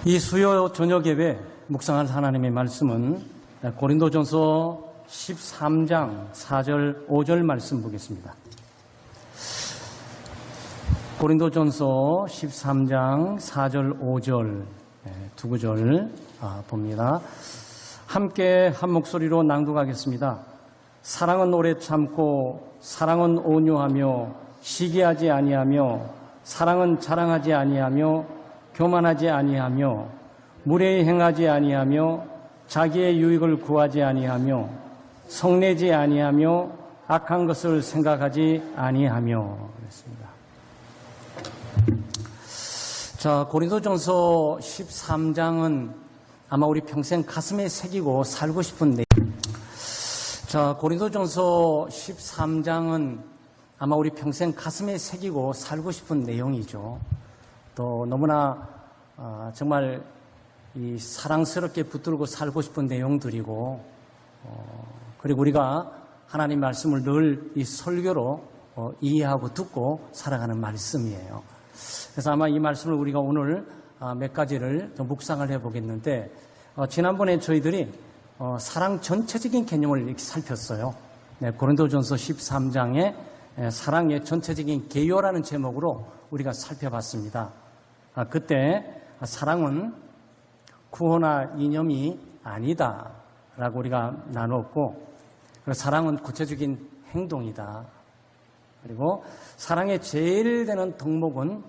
이 수요 저녁 예배 묵상할 하나님의 말씀은 고린도전서 13장 4절 5절 말씀 보겠습니다. 고린도전서 13장 4절 5절 두 구절 봅니다. 함께 한 목소리로 낭독하겠습니다. 사랑은 오래 참고 사랑은 온유하며 시기하지 아니하며 사랑은 자랑하지 아니하며 교만하지 아니하며 무례히 행하지 아니하며 자기의 유익을 구하지 아니하며 성내지 아니하며 악한 것을 생각하지 아니하며 그랬습니다. 자, 고린도전서 13장은 아마 우리 평생 가슴에 새기고 살고 싶은 내용. 자, 고린도전서 13장은 아마 우리 평생 가슴에 새기고 살고 싶은 내용이죠. 또 너무나 정말 이 사랑스럽게 붙들고 살고 싶은 내용들이고 그리고 우리가 하나님 말씀을 늘 이 설교로 이해하고 듣고 살아가는 말씀이에요. 그래서 아마 이 말씀을 우리가 오늘 몇 가지를 좀 묵상을 해보겠는데 지난번에 저희들이 사랑 전체적인 개념을 이렇게 살폈어요. 네, 고린도전서 13장의 사랑의 전체적인 개요라는 제목으로 우리가 살펴봤습니다. 그때 사랑은 구호나 이념이 아니다 라고 우리가 나눴고, 사랑은 구체적인 행동이다. 그리고 사랑의 제일 되는 덕목은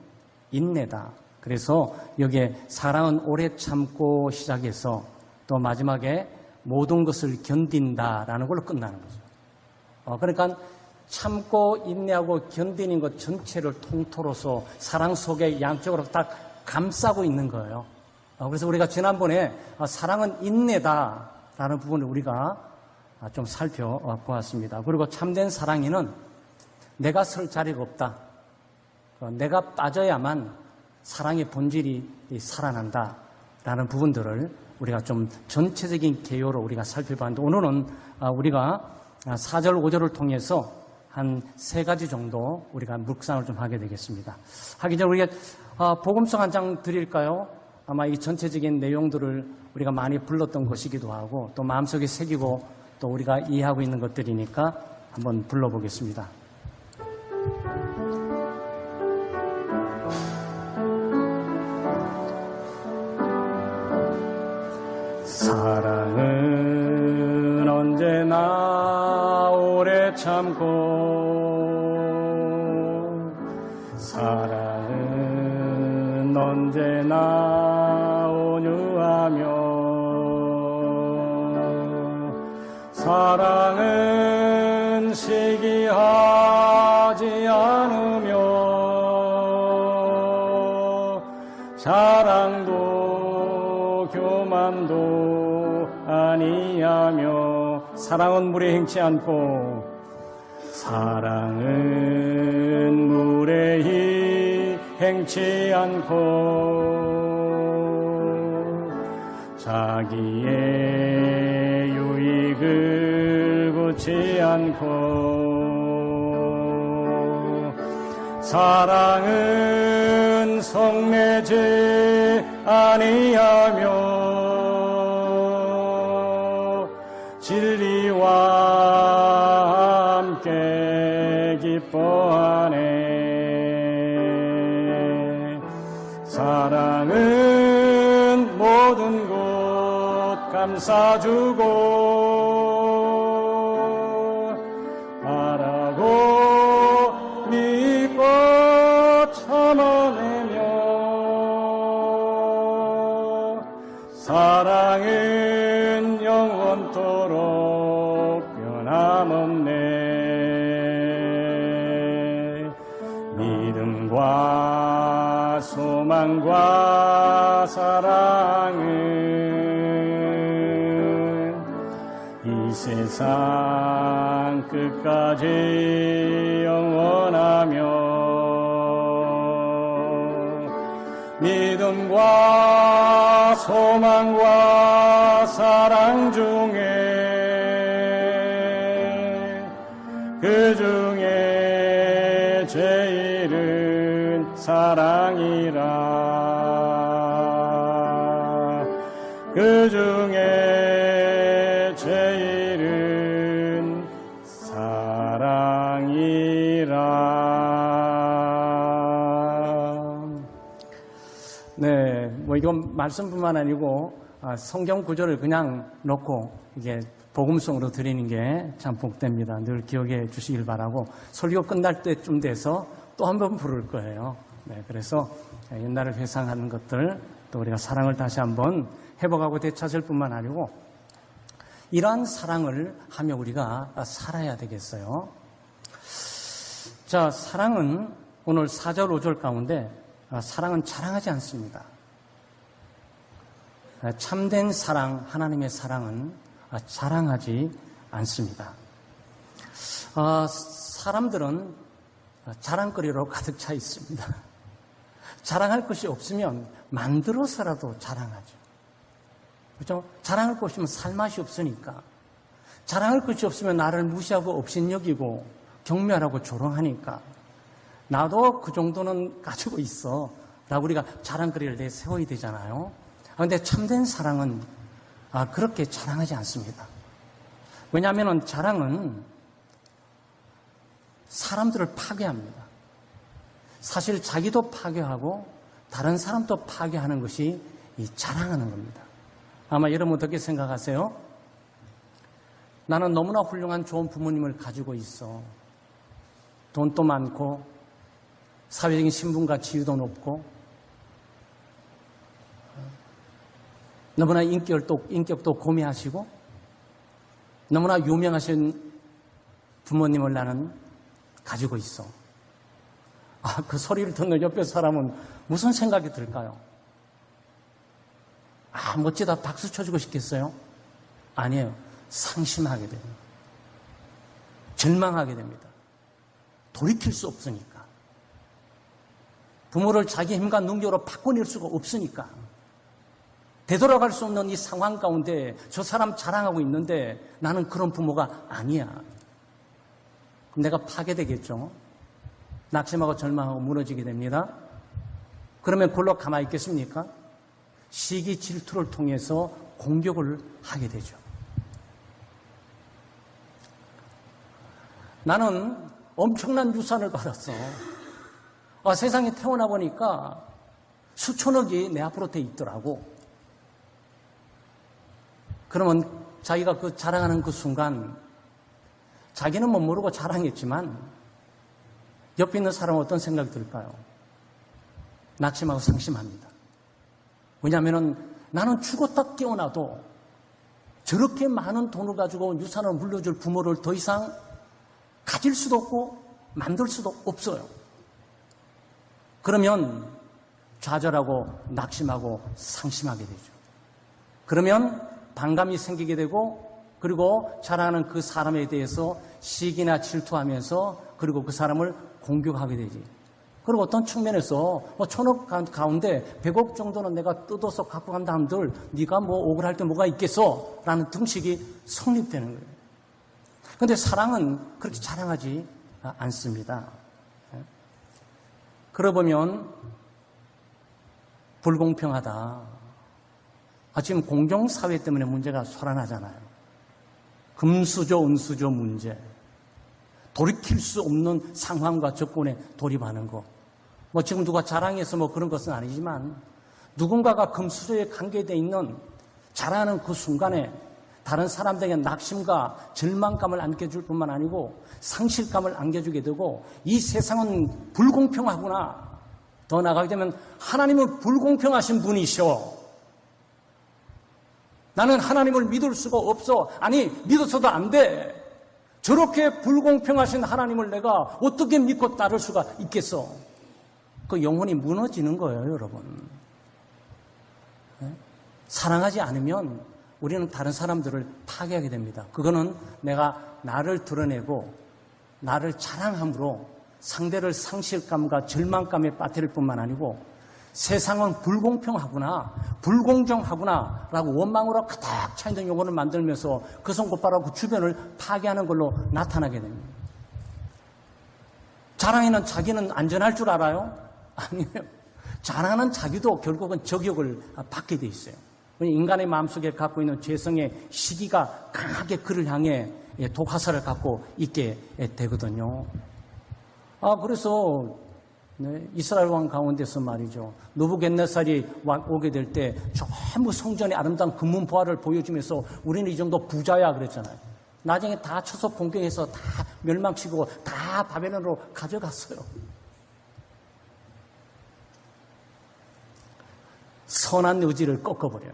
인내다. 그래서 여기에 사랑은 오래 참고 시작해서 또 마지막에 모든 것을 견딘다라는 걸로 끝나는 거죠. 그러니까 참고 인내하고 견디는 것 전체를 통틀어서 사랑 속에 양쪽으로 딱 감싸고 있는 거예요. 그래서 우리가 지난번에 사랑은 인내다라는 부분을 우리가 좀 살펴보았습니다. 그리고 참된 사랑에는 내가 설 자리가 없다. 내가 빠져야만 사랑의 본질이 살아난다라는 부분들을 우리가 좀 전체적인 개요로 우리가 살펴봤는데, 오늘은 우리가 4절, 5절을 통해서 한 3가지 정도 우리가 묵상을 좀 하게 되겠습니다. 하기 전에 우리가 복음성 한 장 드릴까요? 아마 이 전체적인 내용들을 우리가 많이 불렀던 것이기도 하고 또 마음속에 새기고 또 우리가 이해하고 있는 것들이니까 한번 불러보겠습니다. 사랑은 언제나 오래 참고 사랑은 언제나 온유하며 사랑은 시기하지 않으며 자랑도 교만도 아니하며 사랑은 물에 행치 않고 사랑은 무례히 행치 않고 자기의 유익을 구치 않고 사랑은 성내지 아니하며 진리와 함께 기뻐하네. 사랑은 모든 것 감싸주고 바라고 믿고 참아내며 사랑은 영원토록 변함없네. 믿음과 소망과 사랑은 이 세상 끝까지 영원하며 믿음과 소망과 사랑 중에 그 중에 제일은 사랑이라. 그 중에 제일은 사랑이라. 네, 뭐 이건 말씀뿐만 아니고 성경 구절을 그냥 놓고 이게 복음성으로 드리는 게 참 복됩니다. 늘 기억해 주시길 바라고, 설교 끝날 때쯤 돼서 또 한 번 부를 거예요. 네, 그래서 옛날을 회상하는 것들, 또 우리가 사랑을 다시 한번 회복하고 되찾을 뿐만 아니고 이러한 사랑을 하며 우리가 살아야 되겠어요. 자, 사랑은 오늘 4절 5절 가운데 사랑은 자랑하지 않습니다. 참된 사랑, 하나님의 사랑은 자랑하지 않습니다. 사람들은 자랑거리로 가득 차 있습니다. 자랑할 것이 없으면 만들어서라도 자랑하죠. 그렇죠? 자랑할 것이 없으면 살맛이 없으니까. 자랑할 것이 없으면 나를 무시하고 업신여기고 경멸하고 조롱하니까. 나도 그 정도는 가지고 있어 라고 우리가 자랑거리를 내세워야 되잖아요. 그런데 참된 사랑은 그렇게 자랑하지 않습니다. 왜냐하면 자랑은 사람들을 파괴합니다. 사실 자기도 파괴하고 다른 사람도 파괴하는 것이 이 자랑하는 겁니다. 아마 여러분 어떻게 생각하세요? 나는 너무나 훌륭한 좋은 부모님을 가지고 있어. 돈도 많고 사회적인 신분과 지위도 높고 너무나 인격도 고미하시고 너무나 유명하신 부모님을 나는 가지고 있어. 그 소리를 듣는 옆에 사람은 무슨 생각이 들까요? 멋지다 박수 쳐주고 싶겠어요? 아니에요. 상심하게 됩니다. 절망하게 됩니다. 돌이킬 수 없으니까. 부모를 자기 힘과 능력으로 바꿔낼 수가 없으니까. 되돌아갈 수 없는 이 상황 가운데 저 사람 자랑하고 있는데 나는 그런 부모가 아니야. 그럼 내가 파괴되겠죠. 낙심하고 절망하고 무너지게 됩니다. 그러면 그걸로 가만히 있겠습니까? 시기 질투를 통해서 공격을 하게 되죠. 나는 엄청난 유산을 받았어. 세상에 태어나 보니까 수천억이 내 앞으로 돼 있더라고. 그러면 자기가 그 자랑하는 그 순간 자기는 못 모르고 자랑했지만 옆에 있는 사람은 어떤 생각이 들까요? 낙심하고 상심합니다. 왜냐하면 나는 죽었다 깨어나도 저렇게 많은 돈을 가지고 유산을 물려줄 부모를 더 이상 가질 수도 없고 만들 수도 없어요. 그러면 좌절하고 낙심하고 상심하게 되죠. 그러면 반감이 생기게 되고 그리고 자라는 그 사람에 대해서 시기나 질투하면서 그리고 그 사람을 공격하게 되지. 그리고 어떤 측면에서 1,000억 가운데 100억 정도는 내가 뜯어서 갖고 간다 한들 네가 뭐 억울할 때 뭐가 있겠어? 라는 등식이 성립되는 거예요. 그런데 사랑은 그렇게 자랑하지 않습니다. 그러고 보면 불공평하다. 지금 공정사회 때문에 문제가 솟아나잖아요. 금수저, 은수저 문제. 돌이킬 수 없는 상황과 조건에 돌입하는 거. 지금 누가 자랑해서 그런 것은 아니지만 누군가가 금수저에 관계되어 있는 자랑하는 그 순간에 다른 사람들에게 낙심과 절망감을 안겨줄 뿐만 아니고 상실감을 안겨주게 되고 이 세상은 불공평하구나. 더 나아가게 되면 하나님은 불공평하신 분이셔. 나는 하나님을 믿을 수가 없어. 아니, 믿어서도 안 돼. 저렇게 불공평하신 하나님을 내가 어떻게 믿고 따를 수가 있겠어? 그 영혼이 무너지는 거예요, 여러분. 사랑하지 않으면 우리는 다른 사람들을 파괴하게 됩니다. 그거는 내가 나를 드러내고 나를 자랑함으로 상대를 상실감과 절망감에 빠뜨릴 뿐만 아니고 세상은 불공평하구나, 불공정하구나 라고 원망으로 가득 차 있는 영혼을 만들면서 그 손 곧바로 그 주변을 파괴하는 걸로 나타나게 됩니다. 자랑하는 자기는 안전할 줄 알아요? 아니에요. 자랑하는 자기도 결국은 저격을 받게 돼 있어요. 인간의 마음속에 갖고 있는 죄성의 시기가 강하게 그를 향해 독화살을 갖고 있게 되거든요. 그래서 이스라엘 왕 가운데서 말이죠. 느부갓네살이 오게 될 때 전부 성전의 아름다운 금문 보화를 보여주면서 우리는 이 정도 부자야 그랬잖아요. 나중에 다 쳐서 공격해서 다 멸망시키고 다 바벨론으로 가져갔어요. 선한 의지를 꺾어버려요.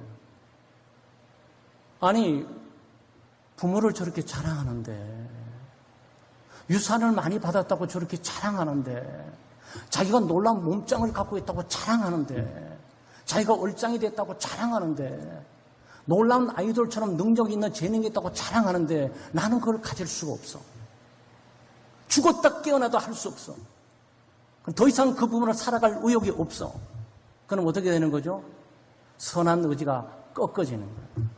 아니, 부모를 저렇게 자랑하는데, 유산을 많이 받았다고 저렇게 자랑하는데, 자기가 놀라운 몸짱을 갖고 있다고 자랑하는데, 자기가 얼짱이 됐다고 자랑하는데, 놀라운 아이돌처럼 능력이 있는 재능이 있다고 자랑하는데, 나는 그걸 가질 수가 없어. 죽었다 깨어나도 할 수 없어. 더 이상 그 부분을 살아갈 의욕이 없어. 그럼 어떻게 되는 거죠? 선한 의지가 꺾어지는 거예요.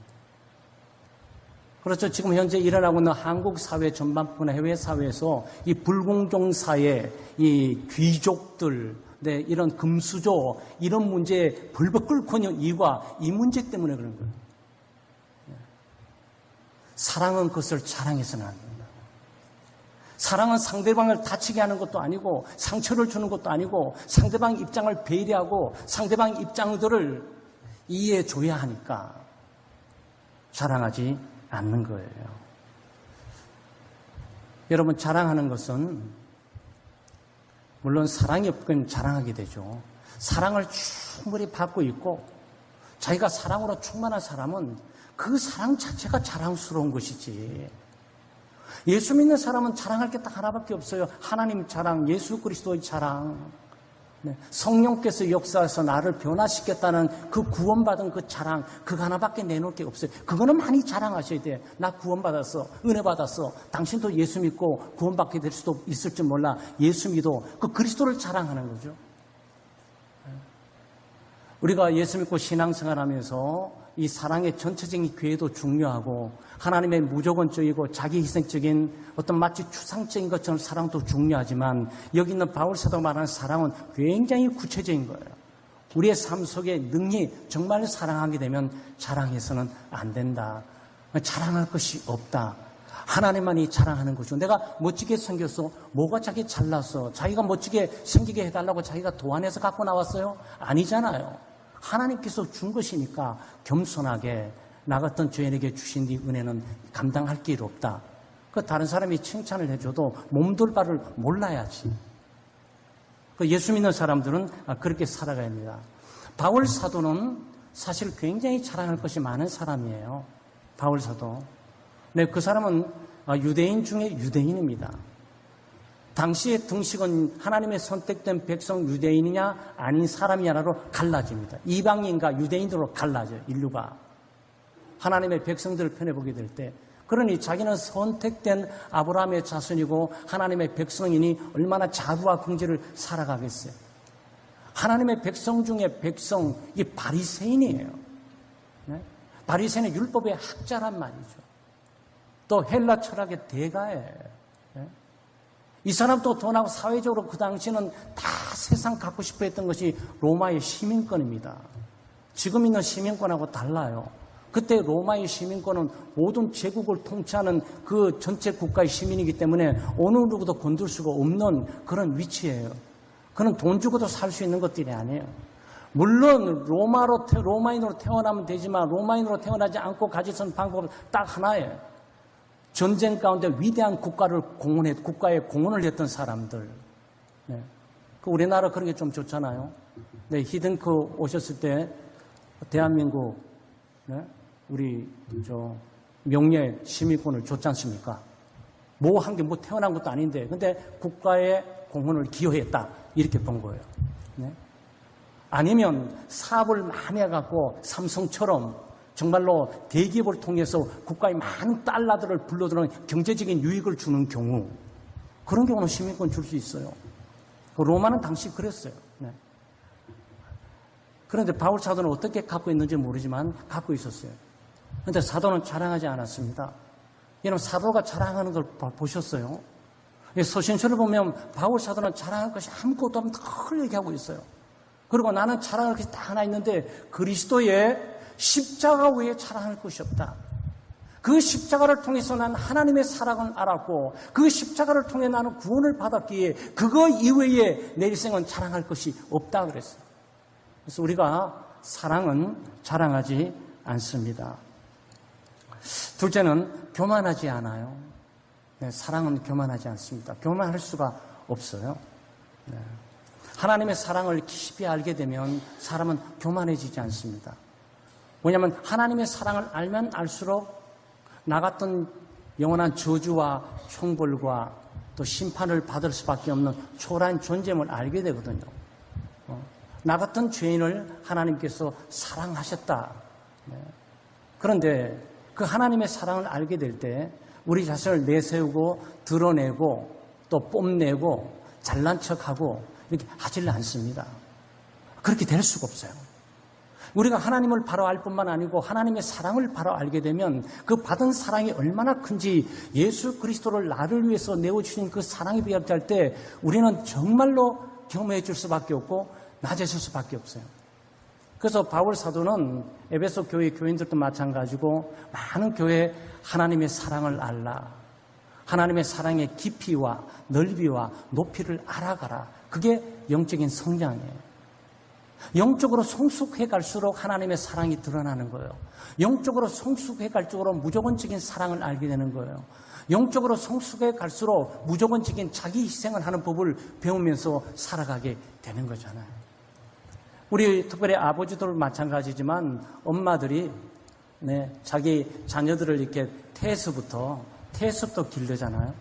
그렇죠. 지금 현재 일어나고 있는 한국 사회 전반뿐 해외 사회에서 이 불공정사의 이 귀족들, 이런 금수저, 이런 문제에 불법 끓고 있는 이유가 이 문제 때문에 그런 거예요. 사랑은 그것을 자랑해서는 안 된다. 사랑은 상대방을 다치게 하는 것도 아니고 상처를 주는 것도 아니고 상대방 입장을 배려하고 상대방 입장들을 이해해 줘야 하니까 자랑하지 않는 거예요. 여러분, 자랑하는 것은 물론 사랑이 없으면 자랑하게 되죠. 사랑을 충분히 받고 있고 자기가 사랑으로 충만한 사람은 그 사랑 자체가 자랑스러운 것이지. 예수 믿는 사람은 자랑할 게 딱 하나밖에 없어요. 하나님 자랑, 예수 그리스도의 자랑. 성령께서 역사해서 나를 변화시켰다는 그 구원받은 그 자랑, 그거 하나밖에 내놓을 게 없어요. 그거는 많이 자랑하셔야 돼요. 나 구원받았어, 은혜 받았어. 당신도 예수 믿고 구원받게 될 수도 있을지 몰라. 예수 믿어. 그 그리스도를 자랑하는 거죠. 우리가 예수 믿고 신앙생활하면서 이 사랑의 전체적인 기회도 중요하고 하나님의 무조건적이고 자기희생적인 어떤 마치 추상적인 것처럼 사랑도 중요하지만 여기 있는 바울 사도가 말하는 사랑은 굉장히 구체적인 거예요. 우리의 삶 속에 능히 정말 사랑하게 되면 자랑해서는 안 된다. 자랑할 것이 없다. 하나님만이 자랑하는 거죠. 내가 멋지게 생겼어. 뭐가 자기 잘났어. 자기가 멋지게 생기게 해달라고 자기가 도안해서 갖고 나왔어요? 아니잖아요. 하나님께서 준 것이니까 겸손하게 나 같은 죄인에게 주신 이 은혜는 감당할 길 없다. 그 다른 사람이 칭찬을 해줘도 몸둘 바를 몰라야지. 그 예수 믿는 사람들은 그렇게 살아가야 합니다. 바울 사도는 사실 굉장히 자랑할 것이 많은 사람이에요. 바울 사도. 네, 그 사람은 유대인 중에 유대인입니다. 당시의 등식은 하나님의 선택된 백성 유대인이냐 아닌 사람이냐로 갈라집니다. 이방인과 유대인들로 갈라져요. 인류가. 하나님의 백성들을 편해보게 될 때. 그러니 자기는 선택된 아브라함의 자손이고 하나님의 백성이니 얼마나 자부와 긍지를 살아가겠어요. 하나님의 백성 중에 백성, 이 바리새인이에요. 네? 바리새인은 율법의 학자란 말이죠. 또 헬라 철학의 대가예요. 네? 이 사람도 돈하고 사회적으로 그 당시는 다 세상 갖고 싶어 했던 것이 로마의 시민권입니다. 지금 있는 시민권하고 달라요. 그때 로마의 시민권은 모든 제국을 통치하는 그 전체 국가의 시민이기 때문에 어느 누구도 건들 수가 없는 그런 위치예요. 그는 돈 주고도 살 수 있는 것들이 아니에요. 물론 로마인으로 태어나면 되지만 로마인으로 태어나지 않고 가질 수 있는 방법은 딱 하나예요. 전쟁 가운데 위대한 국가에 공헌을 했던 사람들. 네. 그 우리나라 그런 게 좀 좋잖아요. 네, 히든크 오셨을 때 대한민국, 네, 우리 명예 시민권을 줬지 않습니까? 뭐 한 게 뭐 태어난 것도 아닌데, 근데 국가에 공헌을 기여했다 이렇게 본 거예요. 네. 아니면 사업을 많이 해갖고 삼성처럼 정말로 대기업을 통해서 국가의 많은 달러들을 불러들어오는 경제적인 유익을 주는 경우, 그런 경우는 시민권 줄 수 있어요. 로마는 당시 그랬어요. 네. 그런데 바울 사도는 어떻게 갖고 있는지 모르지만 갖고 있었어요. 그런데 사도는 자랑하지 않았습니다. 여러분, 사도가 자랑하는 걸 보셨어요? 서신서를 보면 바울 사도는 자랑할 것이 아무것도 없는 걸 얘기하고 있어요. 그리고 나는 자랑할 것이 딱 하나 있는데 그리스도의 십자가 외에 자랑할 것이 없다. 그 십자가를 통해서 난 하나님의 사랑을 알았고 그 십자가를 통해 나는 구원을 받았기에 그거 이외에 내 일생은 자랑할 것이 없다 그랬어요. 그래서 우리가 사랑은 자랑하지 않습니다. 둘째는 교만하지 않아요. 네, 사랑은 교만하지 않습니다. 교만할 수가 없어요. 네. 하나님의 사랑을 깊이 알게 되면 사람은 교만해지지 않습니다. 왜냐하면 하나님의 사랑을 알면 알수록 나 같은 영원한 저주와 형벌과 또 심판을 받을 수밖에 없는 초라한 존재임을 알게 되거든요. 나 같은 죄인을 하나님께서 사랑하셨다. 그런데 그 하나님의 사랑을 알게 될 때 우리 자신을 내세우고 드러내고 또 뽐내고 잘난 척하고 이렇게 하질 않습니다. 그렇게 될 수가 없어요. 우리가 하나님을 바로 알 뿐만 아니고 하나님의 사랑을 바로 알게 되면 그 받은 사랑이 얼마나 큰지 예수 그리스도를 나를 위해서 내어주신 그 사랑에 비할 때 우리는 정말로 경험해질 수밖에 없고 낮아질 수밖에 없어요. 그래서 바울 사도는 에베소 교회 교인들도 마찬가지고 많은 교회에 하나님의 사랑을 알라. 하나님의 사랑의 깊이와 넓이와 높이를 알아가라. 그게 영적인 성장이에요. 영적으로 성숙해 갈수록 하나님의 사랑이 드러나는 거예요. 영적으로 성숙해 갈수록 무조건적인 사랑을 알게 되는 거예요. 영적으로 성숙해 갈수록 무조건적인 자기 희생을 하는 법을 배우면서 살아가게 되는 거잖아요. 우리 특별히 아버지들 마찬가지지만 엄마들이 자기 자녀들을 이렇게 태에서부터 길르잖아요.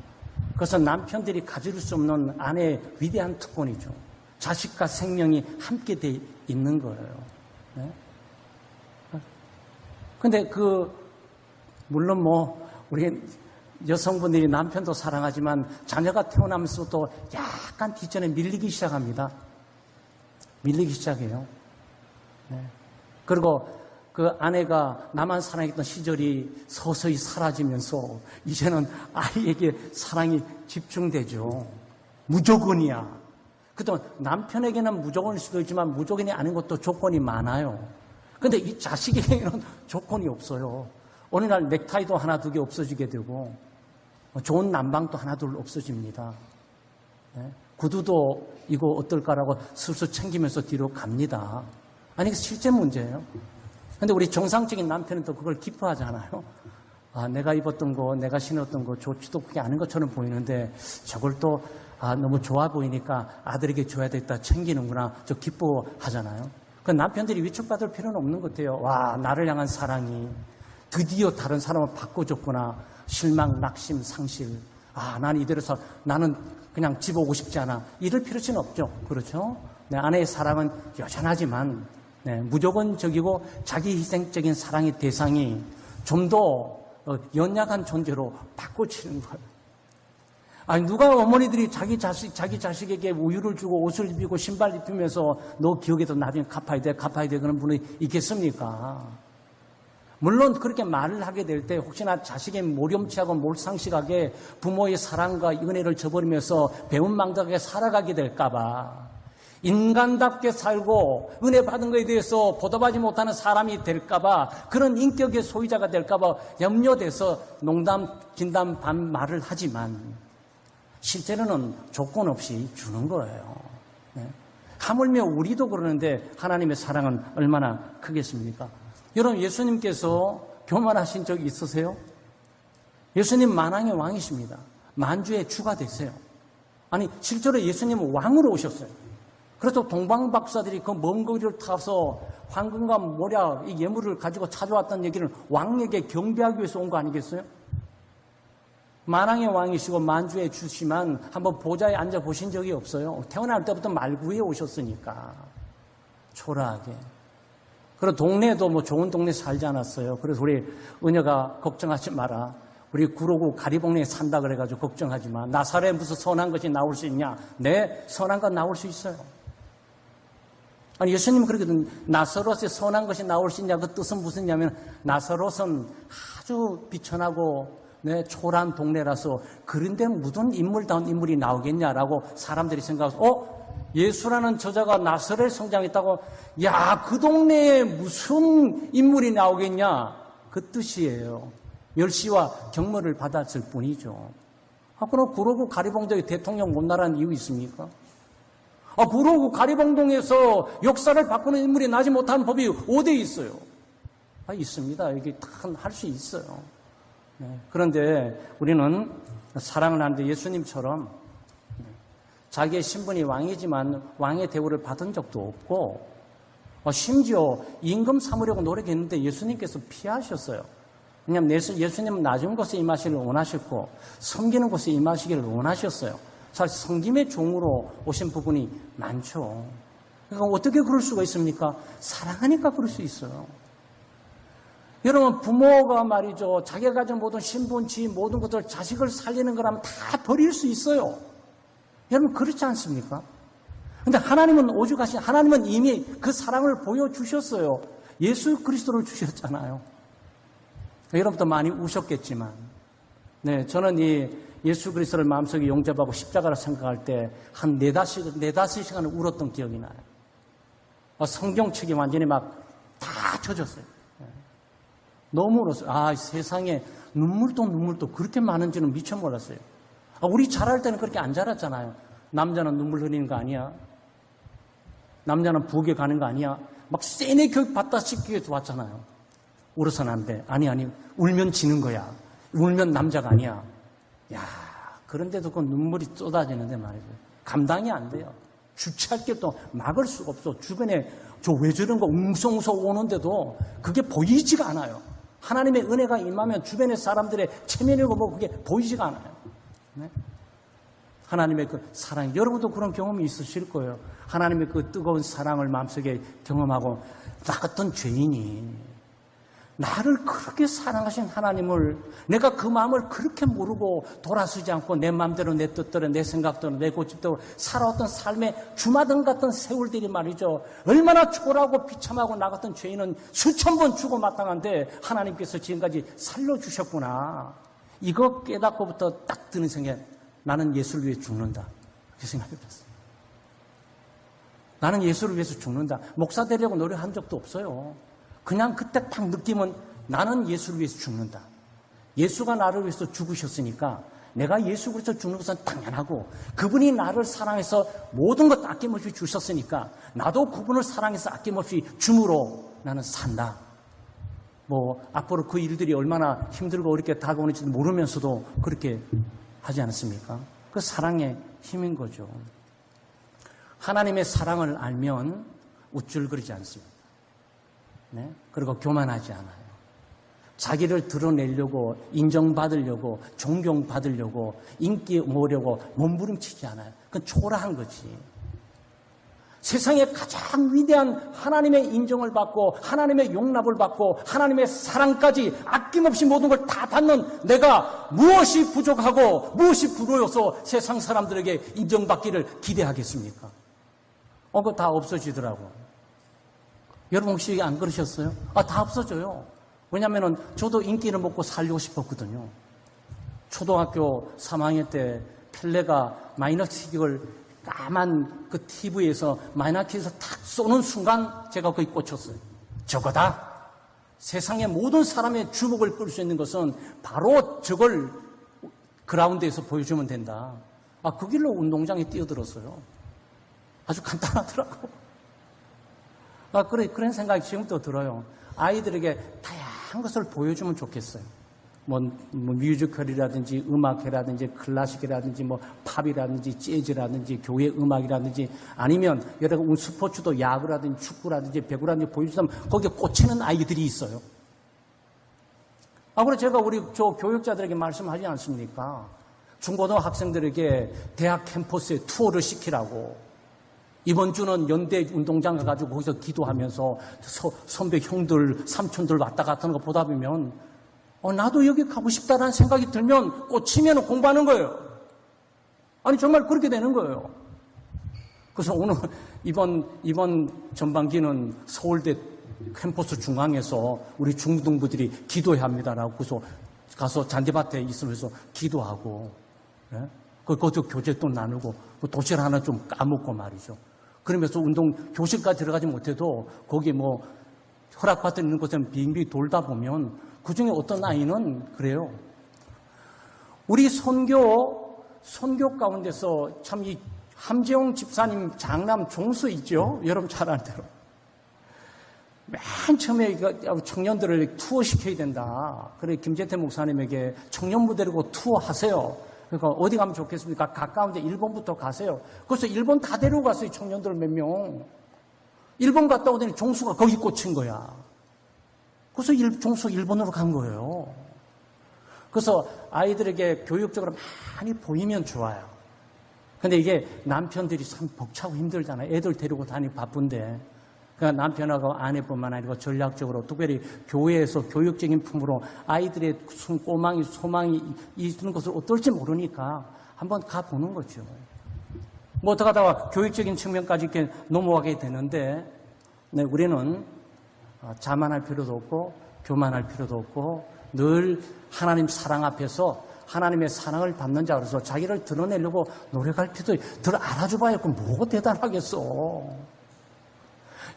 그래서 남편들이 가질 수 없는 아내의 위대한 특권이죠. 자식과 생명이 함께 돼 있는 거예요. 근데 물론 우리 여성분들이 남편도 사랑하지만 자녀가 태어나면서도 약간 뒷전에 밀리기 시작합니다. 밀리기 시작해요. 그리고 그 아내가 나만 사랑했던 시절이 서서히 사라지면서 이제는 아이에게 사랑이 집중되죠. 무조건이야. 그동안 남편에게는 무조건일 수도 있지만 무조건이 아닌 것도 조건이 많아요. 그런데 이 자식에게는 조건이 없어요. 어느 날 넥타이도 하나 두 개 없어지게 되고 좋은 난방도 하나 둘 없어집니다. 구두도 이거 어떨까라고 슬슬 챙기면서 뒤로 갑니다. 아니 이게 실제 문제예요. 그런데 우리 정상적인 남편은 또 그걸 기뻐하잖아요. 내가 입었던 거, 내가 신었던 거 좋지도 그게 아닌 것처럼 보이는데 저걸 또 너무 좋아 보이니까 아들에게 줘야 되겠다 챙기는구나. 저 기뻐하잖아요. 그 남편들이 위축받을 필요는 없는 것 같아요. 와, 나를 향한 사랑이 드디어 다른 사람을 바꿔줬구나. 실망, 낙심, 상실. 난 이대로서 나는 그냥 집 오고 싶지 않아. 이럴 필요는 없죠. 그렇죠? 내 아내의 사랑은 여전하지만 무조건적이고 자기 희생적인 사랑의 대상이 좀 더 연약한 존재로 바꿔치는 거예요. 누가 어머니들이 자기 자식에게 우유를 주고 옷을 입히고 신발 입히면서 너 기억에도 나중에 갚아야 돼 그런 분이 있겠습니까? 물론 그렇게 말을 하게 될 때 혹시나 자식의 모렴치하고 몰상식하게 부모의 사랑과 은혜를 저버리면서 배은망덕하게 살아가게 될까봐 인간답게 살고 은혜 받은 것에 대해서 보답하지 못하는 사람이 될까봐 그런 인격의 소유자가 될까봐 염려돼서 농담, 진담, 반 말을 하지만 실제로는 조건 없이 주는 거예요. 하물며 우리도 그러는데 하나님의 사랑은 얼마나 크겠습니까? 여러분 예수님께서 교만하신 적이 있으세요? 예수님 만왕의 왕이십니다. 만주의 주가 되세요. 아니 실제로 예수님은 왕으로 오셨어요. 그래서 동방박사들이 그 먼 거리를 타서 황금과 모략 이 예물을 가지고 찾아왔다는 얘기는 왕에게 경배하기 위해서 온 거 아니겠어요? 만왕의 왕이시고 만주의 주시만 한번 보좌에 앉아 보신 적이 없어요. 태어날 때부터 말구에 오셨으니까 초라하게. 그리고 동네에도 좋은 동네 살지 않았어요. 그래서 우리 은혜가 걱정하지 마라. 우리 구로구 가리봉리에 산다 그래가지고 걱정하지 마. 나사렛에 무슨 선한 것이 나올 수 있냐? 네, 선한 것 나올 수 있어요. 아니 예수님은 그렇게 나사롯에 선한 것이 나올 수 있냐? 그 뜻은 무슨냐면 나사롯은 아주 비천하고 초라한 동네라서 그런데 무슨 인물다운 인물이 나오겠냐라고 사람들이 생각해서 예수라는 저자가 나사렛 성장했다고, 야, 그 동네에 무슨 인물이 나오겠냐? 그 뜻이에요. 멸시와 경멸을 받았을 뿐이죠. 그럼 그러고 가리봉동에 대통령 못 나라는 이유 있습니까? 그러고 가리봉동에서 역사를 바꾸는 인물이 나지 못하는 법이 어디에 있어요? 있습니다. 이게 다 할 수 있어요. 네. 그런데 우리는 사랑을 하는데 예수님처럼 자기의 신분이 왕이지만 왕의 대우를 받은 적도 없고, 심지어 임금 삼으려고 노력했는데 예수님께서 피하셨어요. 왜냐하면 예수님은 낮은 곳에 임하시기를 원하셨고 섬기는 곳에 임하시기를 원하셨어요. 사실 섬김의 종으로 오신 부분이 많죠. 그러니까 어떻게 그럴 수가 있습니까? 사랑하니까 그럴 수 있어요. 여러분, 부모가 말이죠, 자기가 가진 모든 신분, 지위, 모든 것들 자식을 살리는 거라면 다 버릴 수 있어요. 여러분, 그렇지 않습니까? 근데 하나님은 오죽하신, 하나님은 이미 그 사랑을 보여주셨어요. 예수 그리스도를 주셨잖아요. 여러분도 많이 우셨겠지만, 네, 저는 이 예수 그리스도를 마음속에 용접하고 십자가를 생각할 때 한 4-5시간을 울었던 기억이 나요. 성경책이 완전히 막 다 젖었어요. 너무 울었어요. 세상에 눈물도 그렇게 많은지는 미처 몰랐어요. 우리 자랄 때는 그렇게 안 자랐잖아요. 남자는 눈물 흘리는 거 아니야? 남자는 부엌에 가는 거 아니야? 막 세뇌 교육 받다시피 해서 왔잖아요. 울어서는 안 돼. 아니, 울면 지는 거야. 울면 남자가 아니야. 야, 그런데도 그 눈물이 쏟아지는데 말이죠. 감당이 안 돼요. 주체할 게 또 막을 수가 없어. 주변에 저 왜 저런 거 웅성웅성 오는데도 그게 보이지가 않아요. 하나님의 은혜가 임하면 주변의 사람들의 체면이고 뭐 그게 보이지가 않아요. 네? 하나님의 그 사랑, 여러분도 그런 경험이 있으실 거예요. 하나님의 그 뜨거운 사랑을 마음속에 경험하고, 나 같은 죄인이 나를 그렇게 사랑하신 하나님을 내가 그 마음을 그렇게 모르고 돌아서지 않고 내 마음대로, 내 뜻대로, 내 생각대로, 내 고집대로 살아왔던 삶의 주마등 같은 세월들이 말이죠. 얼마나 초라하고 비참하고 나 같은 죄인은 수천 번 죽어 마땅한데 하나님께서 지금까지 살려주셨구나. 이거 깨닫고부터 딱 드는 생각, 나는 예수를 위해 죽는다. 그 생각이 들었어요. 나는 예수를 위해서 죽는다. 목사 되려고 노력한 적도 없어요. 그냥 그때 딱 느낌은 나는 예수를 위해서 죽는다. 예수가 나를 위해서 죽으셨으니까 내가 예수 그리스도 죽는 것은 당연하고, 그분이 나를 사랑해서 모든 것 아낌없이 주셨으니까 나도 그분을 사랑해서 아낌없이 줌으로 나는 산다. 앞으로 그 일들이 얼마나 힘들고 어렵게 다가오는지 모르면서도 그렇게 하지 않았습니까? 그 사랑의 힘인 거죠. 하나님의 사랑을 알면 우쭐거리지 않습니다. 네? 그리고 교만하지 않아요. 자기를 드러내려고, 인정받으려고, 존경받으려고, 인기 모으려고 몸부림치지 않아요. 그건 초라한 거지. 세상에 가장 위대한 하나님의 인정을 받고, 하나님의 용납을 받고, 하나님의 사랑까지 아낌없이 모든 걸 다 받는 내가 무엇이 부족하고 무엇이 불효여서 세상 사람들에게 인정받기를 기대하겠습니까? 그거 다 없어지더라고. 여러분 혹시 안 그러셨어요? 다 없어져요. 왜냐하면 저도 인기를 먹고 살려고 싶었거든요. 초등학교 3학년 때 펠레가 마이너킥을 까만 그 TV에서 마이너킥에서 탁 쏘는 순간 제가 거기 꽂혔어요. 저거다. 세상의 모든 사람의 주목을 끌 수 있는 것은 바로 저걸 그라운드에서 보여주면 된다. 그 길로 운동장에 뛰어들었어요. 아주 간단하더라고. 그런 생각이 지금도 들어요. 아이들에게 다양한 것을 보여주면 좋겠어요. 뮤지컬이라든지 음악이라든지 클래식이라든지 팝이라든지 재즈라든지 교회 음악이라든지, 아니면 여러분 스포츠도 야구라든지 축구라든지 배구라든지 보여주면 거기에 꽂히는 아이들이 있어요. 그래서 제가 우리 교육자들에게 말씀하지 않습니까? 중고등 학생들에게 대학 캠퍼스에 투어를 시키라고. 이번 주는 연대 운동장 가가지고 거기서 기도하면서 선배 형들, 삼촌들 왔다 갔다 하는 거 보다 보면 나도 여기 가고 싶다라는 생각이 들면 꽂히면 공부하는 거예요. 정말 그렇게 되는 거예요. 그래서 오늘 이번 전반기는 서울대 캠퍼스 중앙에서 우리 중등부들이 기도해야 합니다라고 그래서 가서 잔디밭에 있으면서 기도하고, 네? 그것도 교재도 나누고, 도시락 하나 좀 까먹고 말이죠. 그러면서 교실까지 들어가지 못해도 거기 허락받은 있는 곳에 빙빙 돌다 보면 그 중에 어떤 아이는 그래요. 우리 선교 가운데서 참 이 함재용 집사님 장남 종수 있죠? 여러분 잘 아는 대로. 맨 처음에 청년들을 투어시켜야 된다. 그래, 김재태 목사님에게 청년부 데리고 투어하세요. 그러니까 어디 가면 좋겠습니까? 가까운데 일본부터 가세요. 그래서 일본 다 데리고 갔어요. 청년들 몇 명. 일본 갔다 오더니 종수가 거기 꽂힌 거야. 그래서 종수 일본으로 간 거예요. 그래서 아이들에게 교육적으로 많이 보이면 좋아요. 근데 이게 남편들이 참 벅차고 힘들잖아요. 애들 데리고 다니기 바쁜데. 그러니까 남편하고 아내뿐만 아니고 전략적으로 특별히 교회에서 교육적인 품으로 아이들의 소망이 있는 것을 어떨지 모르니까 한번 가보는 거죠. 어떡하다가 교육적인 측면까지 이렇게 넘어가게 되는데, 네, 우리는 자만할 필요도 없고 교만할 필요도 없고 늘 하나님 사랑 앞에서 하나님의 사랑을 받는 자로서 자기를 드러내려고 노력할 필요도 덜 알아줘봐야 그 뭐가 대단하겠어.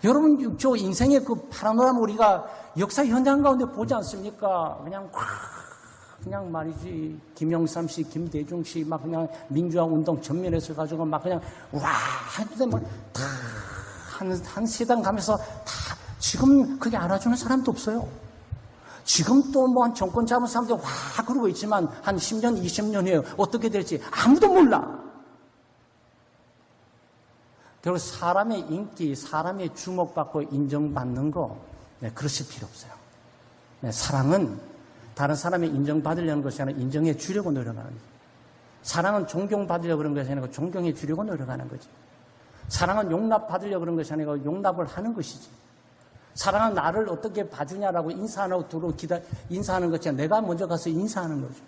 여러분, 저 인생의 그 파노라마 우리가 역사 현장 가운데 보지 않습니까? 그냥 말이지, 김영삼 씨, 김대중 씨, 막 그냥 민주화 운동 전면에서 가지고 막 그냥, 하는데 막 다, 한 세당 가면서 다, 지금 그게 알아주는 사람도 없어요. 지금 또 한 정권 잡은 사람들 그러고 있지만 한 10년, 20년 후에 어떻게 될지 아무도 몰라. 결국 사람의 인기, 사람의 주목받고 인정받는 거, 네, 그러실 필요 없어요. 네, 사랑은 다른 사람의 인정받으려는 것이 아니라 인정해 주려고 노력하는 거죠. 사랑은 존경받으려고 그런 것이 아니라 존경해 주려고 노력하는 거지. 사랑은 용납받으려고 그런 것이 아니라 용납을 하는 것이지. 사랑은 나를 어떻게 봐주냐라고 인사하고 인사하는 것이 아니라 내가 먼저 가서 인사하는 거죠.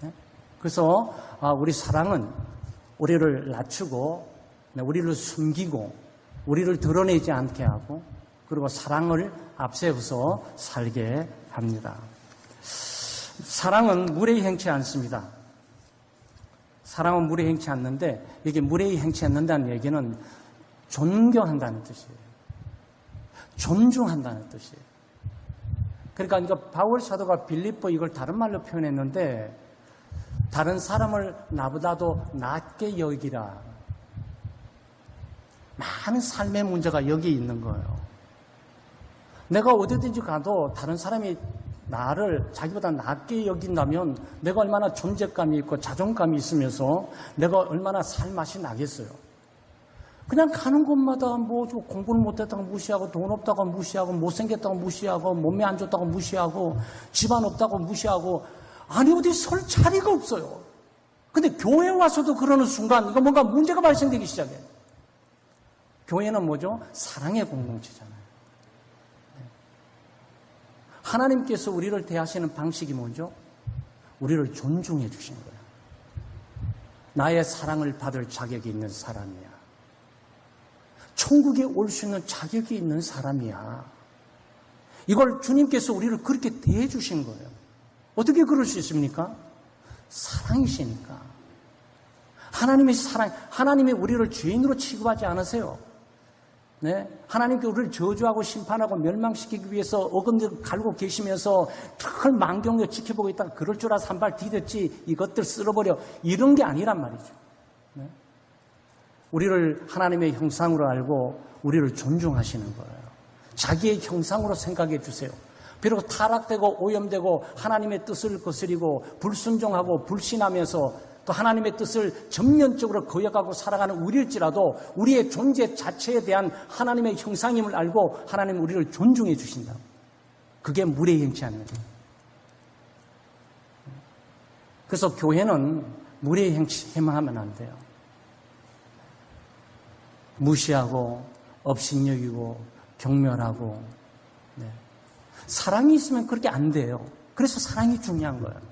네? 그래서 우리 사랑은 우리를 낮추고 우리를 숨기고 우리를 드러내지 않게 하고 그리고 사랑을 앞세워서 살게 합니다. 사랑은 무례히 행치 않습니다. 사랑은 무례히 행치 않는데 이게 무례히 행치 않는다는 얘기는 존경한다는 뜻이에요. 존중한다는 뜻이에요. 그러니까 바울 사도가 빌립보 이걸 다른 말로 표현했는데 다른 사람을 나보다도 낮게 여기라. 많은 삶의 문제가 여기 있는 거예요. 내가 어디든지 가도 다른 사람이 나를 자기보다 낮게 여긴다면 내가 얼마나 존재감이 있고 자존감이 있으면서 내가 얼마나 살맛이 나겠어요. 그냥 가는 곳마다 공부를 못했다고 무시하고 돈 없다고 무시하고 못생겼다고 무시하고 몸매 안 좋다고 무시하고 집안 없다고 무시하고 아니 어디 설 자리가 없어요. 근데 교회 와서도 그러는 순간 이거 뭔가 문제가 발생되기 시작해요. 교회는 뭐죠? 사랑의 공동체잖아요. 하나님께서 우리를 대하시는 방식이 뭐죠? 우리를 존중해 주신 거예요. 나의 사랑을 받을 자격이 있는 사람이야. 천국에 올 수 있는 자격이 있는 사람이야. 이걸 주님께서 우리를 그렇게 대해 주신 거예요. 어떻게 그럴 수 있습니까? 사랑이시니까. 하나님의 사랑, 하나님이 우리를 죄인으로 취급하지 않으세요. 네? 하나님께 우리를 저주하고 심판하고 멸망시키기 위해서 어금니를 갈고 계시면서 늘 만경으로 지켜보고 있다가 그럴 줄 알아서 한 발 디뎠지 이것들 쓸어버려 이런 게 아니란 말이죠. 네? 우리를 하나님의 형상으로 알고 우리를 존중하시는 거예요. 자기의 형상으로 생각해 주세요. 비록 타락되고 오염되고 하나님의 뜻을 거스리고 불순종하고 불신하면서 또 하나님의 뜻을 전면적으로 거역하고 살아가는 우리일지라도 우리의 존재 자체에 대한 하나님의 형상임을 알고 하나님은 우리를 존중해 주신다. 그게 무례히 행치 않는 거예요. 그래서 교회는 무례히 행하면 안 돼요. 무시하고 업신여기고 경멸하고 사랑이 있으면 그렇게 안 돼요. 그래서 사랑이 중요한 거예요.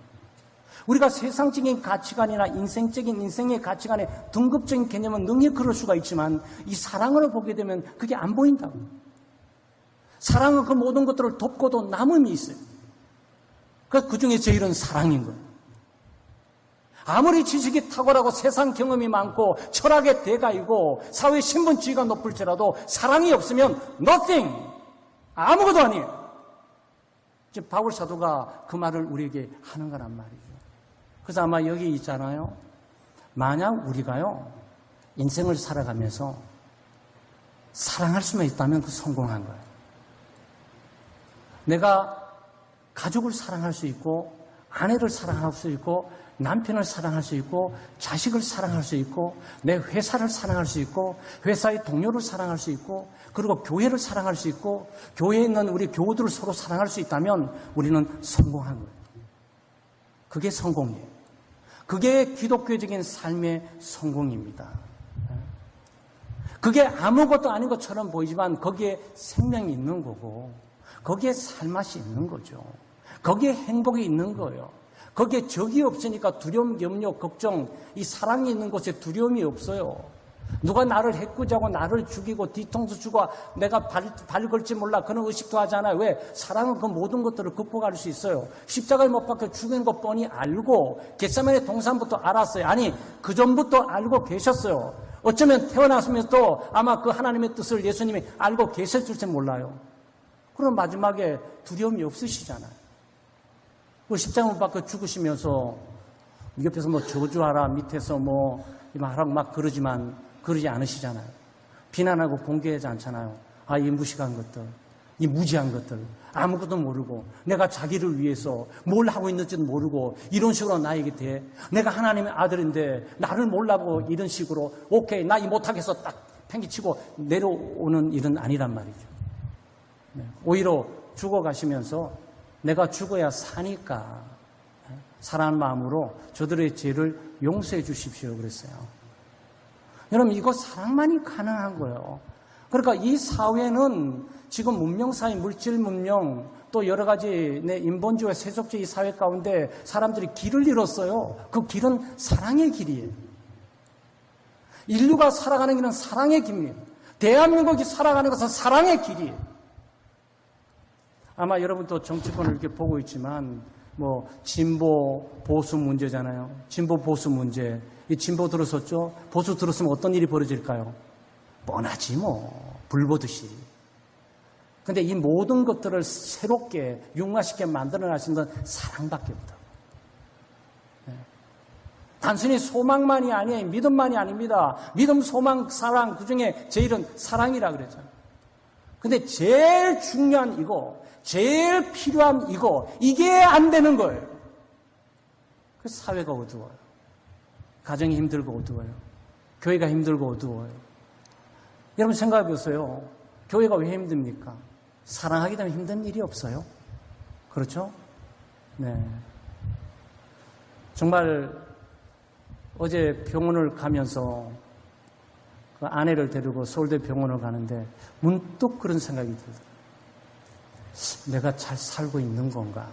우리가 세상적인 가치관이나 인생의 가치관의 등급적인 개념은 능히 그럴 수가 있지만 이 사랑을 보게 되면 그게 안 보인다고. 사랑은 그 모든 것들을 덮고도 남음이 있어요. 그 중에 제일은 사랑인 거예요. 아무리 지식이 탁월하고 세상 경험이 많고 철학의 대가이고 사회 신분지위가 높을지라도 사랑이 없으면 nothing, 아무것도 아니에요. 지금 바울 사도가 그 말을 우리에게 하는 거란 말이죠. 그래서 아마 여기 있잖아요. 만약 우리가요, 인생을 살아가면서 사랑할 수만 있다면 그 성공한 거예요. 내가 가족을 사랑할 수 있고, 아내를 사랑할 수 있고, 남편을 사랑할 수 있고, 자식을 사랑할 수 있고, 내 회사를 사랑할 수 있고, 회사의 동료를 사랑할 수 있고, 그리고 교회를 사랑할 수 있고, 교회에 있는 우리 교우들을 서로 사랑할 수 있다면 우리는 성공한 거예요. 그게 성공이에요. 그게 기독교적인 삶의 성공입니다. 그게 아무것도 아닌 것처럼 보이지만 거기에 생명이 있는 거고, 거기에 살맛이 있는 거죠. 거기에 행복이 있는 거예요. 거기에 적이 없으니까 두려움, 염려, 걱정, 이 사랑이 있는 곳에 두려움이 없어요. 누가 나를 해코지하고 나를 죽이고 뒤통수 주고 내가 발 걸지 몰라 그런 의식도 하잖아요. 왜? 사랑은 그 모든 것들을 극복할 수 있어요. 십자가에 못 박혀 죽은 것 뻔히 알고 겟세마네 동산부터 알았어요. 아니 그 전부터 알고 계셨어요. 어쩌면 태어났으면서도 아마 그 하나님의 뜻을 예수님이 알고 계셨을지 몰라요. 그럼 마지막에 두려움이 없으시잖아요. 그 십자가 못 박혀 죽으시면서 옆에서 뭐 저주하라 밑에서 뭐 하라고 막 그러지 않으시잖아요. 비난하고 공개하지 않잖아요. 아, 이 무식한 것들, 이 무지한 것들, 아무것도 모르고 내가 자기를 위해서 뭘 하고 있는지도 모르고 이런 식으로 나에게 돼. 내가 하나님의 아들인데 나를 몰라고 이런 식으로 오케이 나 이 못하겠어 딱 팽개치고 내려오는 일은 아니란 말이죠. 오히려 죽어가시면서 내가 죽어야 사니까 사랑하는 마음으로 저들의 죄를 용서해 주십시오 그랬어요. 여러분 이거 사랑만이 가능한 거예요. 그러니까 이 사회는 지금 문명사회, 물질 문명 또 여러 가지 인본주의, 세속주의 사회 가운데 사람들이 길을 잃었어요. 그 길은 사랑의 길이에요. 인류가 살아가는 길은 사랑의 길이에요. 대한민국이 살아가는 것은 사랑의 길이에요. 아마 여러분도 정치권을 이렇게 보고 있지만 뭐 진보 보수 문제잖아요. 진보 보수 문제. 이 진보 들어섰죠. 보수 들었으면 어떤 일이 벌어질까요? 뻔하지 뭐. 불 보듯이. 근데 이 모든 것들을 새롭게 융화시켜 만들어내신 건 사랑밖에 없다. 네. 단순히 소망만이 아니에요. 믿음만이 아닙니다. 믿음, 소망, 사랑 그중에 제일은 사랑이라 그랬잖아요. 근데 제일 중요한 이거, 제일 필요한 이거, 이게 안 되는 거예요. 그래서 사회가 어두워요. 가정이 힘들고 어두워요. 교회가 힘들고 어두워요. 여러분 생각해 보세요. 교회가 왜 힘듭니까? 사랑하기 때문에 힘든 일이 없어요. 그렇죠? 네. 정말 어제 병원을 가면서 그 아내를 데리고 서울대 병원을 가는데 문득 그런 생각이 들어요. 내가 잘 살고 있는 건가?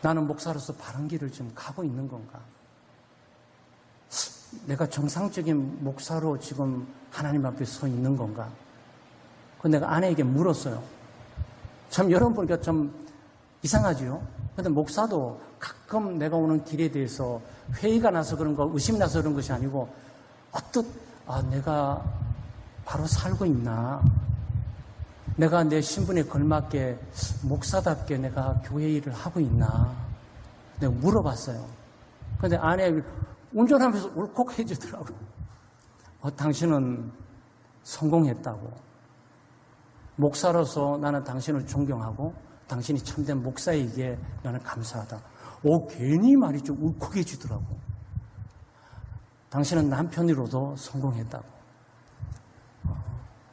나는 목사로서 바른 길을 지금 가고 있는 건가? 내가 정상적인 목사로 지금 하나님 앞에 서 있는 건가? 그 내가 아내에게 물었어요. 참 여러분 보니까 좀 이상하지요? 근데 목사도 가끔 내가 오는 길에 대해서 회의가 나서 그런 거, 의심이 나서 그런 것이 아니고 내가 바로 살고 있나? 내가 내 신분에 걸맞게 목사답게 내가 교회 일을 하고 있나? 내가 물어봤어요. 근데 아내 운전하면서 울컥해지더라고요. 당신은 성공했다고. 목사로서 나는 당신을 존경하고 당신이 참된 목사이기에 나는 감사하다. 괜히 말이 좀 울컥해지더라고. 당신은 남편으로도 성공했다고.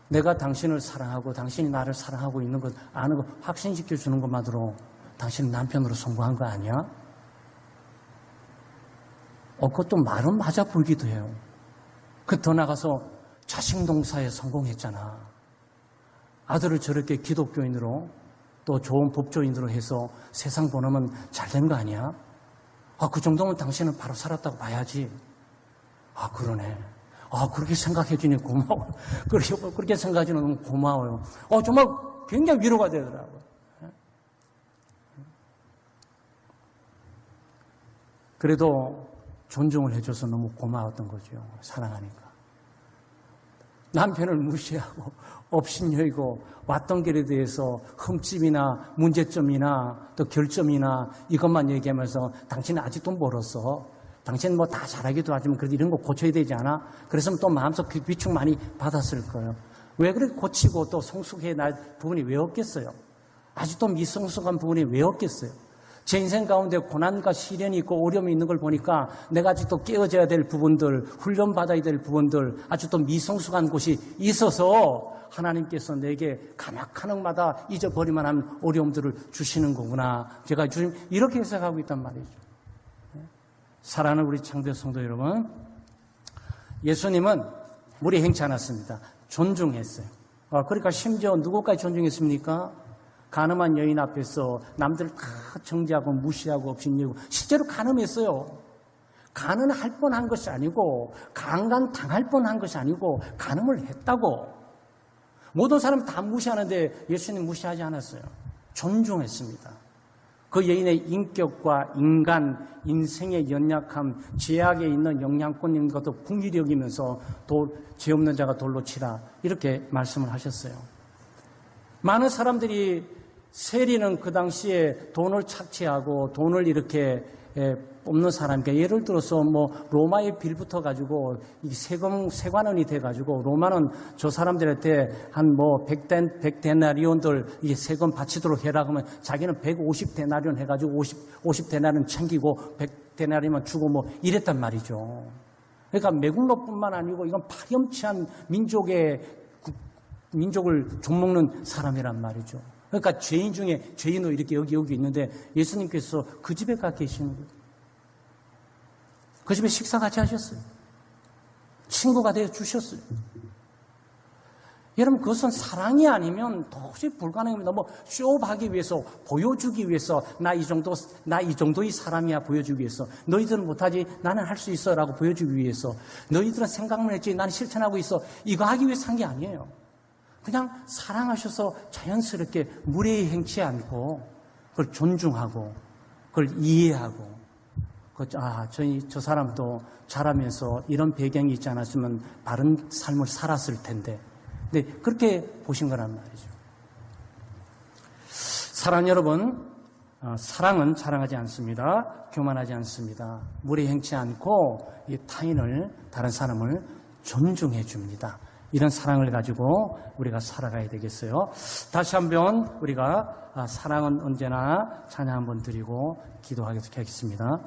내가 당신을 사랑하고 당신이 나를 사랑하고 있는 것 아는 거 확신시켜 주는 것만으로 당신은 남편으로 성공한 거 아니야? 그것도 말은 맞아 보이기도 해요. 더 나가서 자식 농사에 성공했잖아. 아들을 저렇게 기독교인으로 또 좋은 법조인으로 해서 세상 보내면 잘 된 거 아니야? 그 정도면 당신은 바로 살았다고 봐야지. 그러네. 그렇게 생각해 주니 고마워. 그렇게 생각해 주니 너무 고마워요. 정말 굉장히 위로가 되더라고요. 그래도 존중을 해줘서 너무 고마웠던 거죠. 사랑하니까. 남편을 무시하고 업신여기고 왔던 길에 대해서 흠집이나 문제점이나 또 결점이나 이것만 얘기하면서 당신은 아직도 멀었어. 당신은 뭐 다 잘하기도 하지만 그래도 이런 거 고쳐야 되지 않아? 그래서 또 마음속 비축 많이 받았을 거예요. 왜 그렇게 고치고 또 성숙해야 날 부분이 왜 없겠어요? 아직도 미성숙한 부분이 왜 없겠어요? 제 인생 가운데 고난과 시련이 있고 어려움이 있는 걸 보니까 내가 아직도 깨어져야 될 부분들, 훈련받아야 될 부분들, 아직도 미성숙한 곳이 있어서 하나님께서 내게 가나카능마다 잊어버리만 한 어려움들을 주시는 거구나. 제가 주님 이렇게 해석하고 있단 말이죠. 사랑하는 우리 창대 성도 여러분, 예수님은 무리 행치 않았습니다. 존중했어요. 그러니까 심지어 누구까지 존중했습니까? 간음한 여인 앞에서 남들 다 정죄하고 무시하고 업신여기고 실제로 간음했어요. 간은 할 뻔한 것이 아니고 강간 당할 뻔한 것이 아니고 간음을 했다고. 모든 사람 다 무시하는데 예수님 무시하지 않았어요. 존중했습니다. 그 여인의 인격과 인간, 인생의 연약함, 죄악에 있는 영향권 있는 것도 긍휼히 여기면서 죄 없는 자가 돌로 치라 이렇게 말씀을 하셨어요. 많은 사람들이 세리는 그 당시에 돈을 착취하고 돈을 이렇게 뽑는 사람이니까 예를 들어서 뭐 로마의 빌부터 가지고 세관원이 돼 가지고 로마는 저 사람들한테 한 뭐 100데나리온들 이게 세금 바치도록 해라 그러면 자기는 150데나리온 해가지고 50데나리온 챙기고 100데나리온 주고 뭐 이랬단 말이죠. 그러니까 매국노뿐만 아니고 이건 파렴치한 민족을 좀먹는 사람이란 말이죠. 그러니까 죄인 중에 죄인으로 이렇게 여기 있는데 예수님께서 그 집에 가 계시는 거예요. 그 집에 식사 같이 하셨어요. 친구가 되어 주셨어요. 여러분 그것은 사랑이 아니면 도저히 불가능합니다. 뭐 쇼하기 위해서 보여주기 위해서 나 이 정도의 사람이야 보여주기 위해서 너희들은 못하지 나는 할 수 있어라고 보여주기 위해서 너희들은 생각만 했지 나는 실천하고 있어 이거 하기 위해서 한 게 아니에요. 그냥 사랑하셔서 자연스럽게 무례히 행치 않고 그걸 존중하고 그걸 이해하고 저 사람도 자라면서 이런 배경이 있지 않았으면 바른 삶을 살았을 텐데 근데 그렇게 보신 거란 말이죠. 사랑 여러분, 사랑은 자랑하지 않습니다. 교만하지 않습니다. 무례히 행치 않고 이 타인을 다른 사람을 존중해 줍니다. 이런 사랑을 가지고 우리가 살아가야 되겠어요. 다시 한번 우리가 사랑은 언제나 찬양 한번 드리고 기도하겠습니다.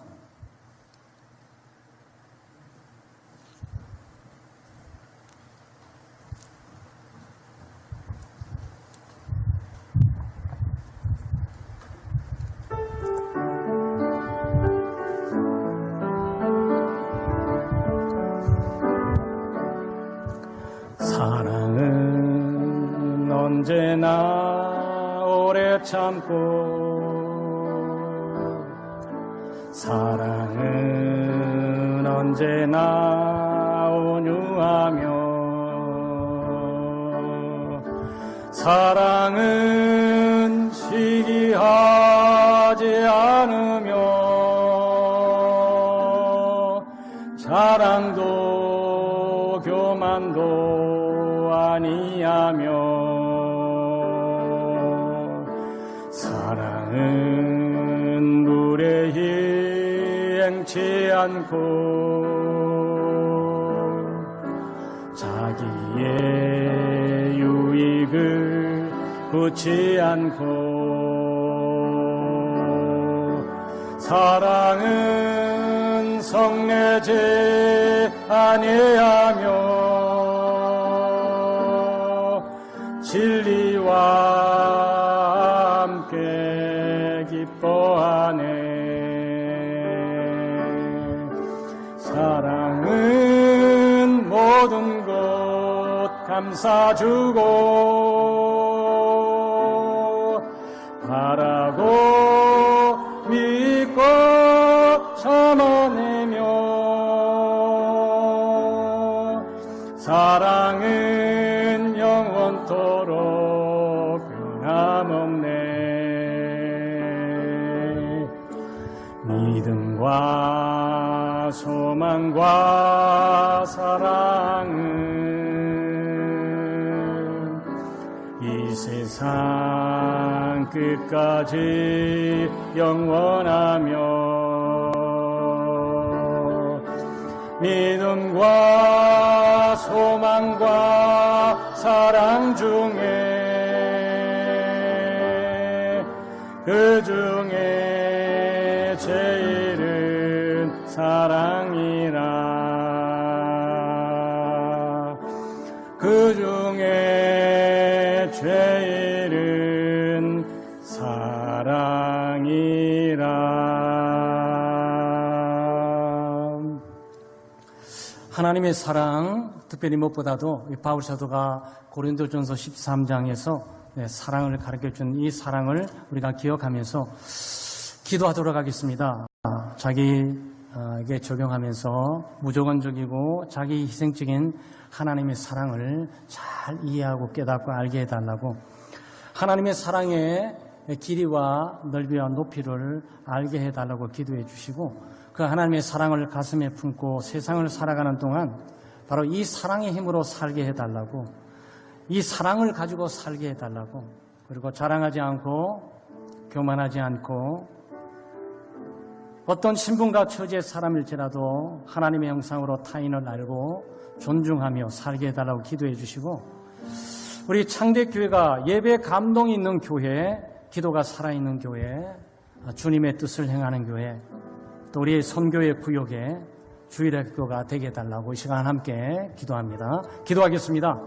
사랑은 언제나 오래 참고 사랑은 언제나 온유하며 사랑은 시기하지 않으며 자랑도 교만도 아니하며 사랑은 무례히 행치 않고 자기의 유익을 구치 않고 사랑은 성내지 아니하며 진리와 함께 기뻐하네. 사랑은 모든 것 감싸주고 바라고 믿고 참아내며 사랑은 영원토록 변함없네. 믿음과 소망과 사랑은 이 세상 끝까지 영원하며 믿음과 소망과 사랑 중에 그 중에 제일은 사랑이라 그 중에 제일은 사랑이라. 하나님의 사랑, 특별히 무엇보다도 바울 사도가 고린도전서 13장에서 사랑을 가르쳐준 이 사랑을 우리가 기억하면서 기도하도록 하겠습니다. 자기에게 적용하면서 무조건적이고 자기 희생적인 하나님의 사랑을 잘 이해하고 깨닫고 알게 해달라고, 하나님의 사랑의 길이와 넓이와 높이를 알게 해달라고 기도해 주시고, 그 하나님의 사랑을 가슴에 품고 세상을 살아가는 동안 바로 이 사랑의 힘으로 살게 해달라고, 이 사랑을 가지고 살게 해달라고, 그리고 자랑하지 않고 교만하지 않고 어떤 신분과 처지의 사람일지라도 하나님의 형상으로 타인을 알고 존중하며 살게 해달라고 기도해 주시고, 우리 창대교회가 예배 감동이 있는 교회, 기도가 살아있는 교회, 주님의 뜻을 행하는 교회, 또 우리의 선교의 구역에 주일학교가 되게 해달라고 이 시간 함께 기도합니다. 기도하겠습니다.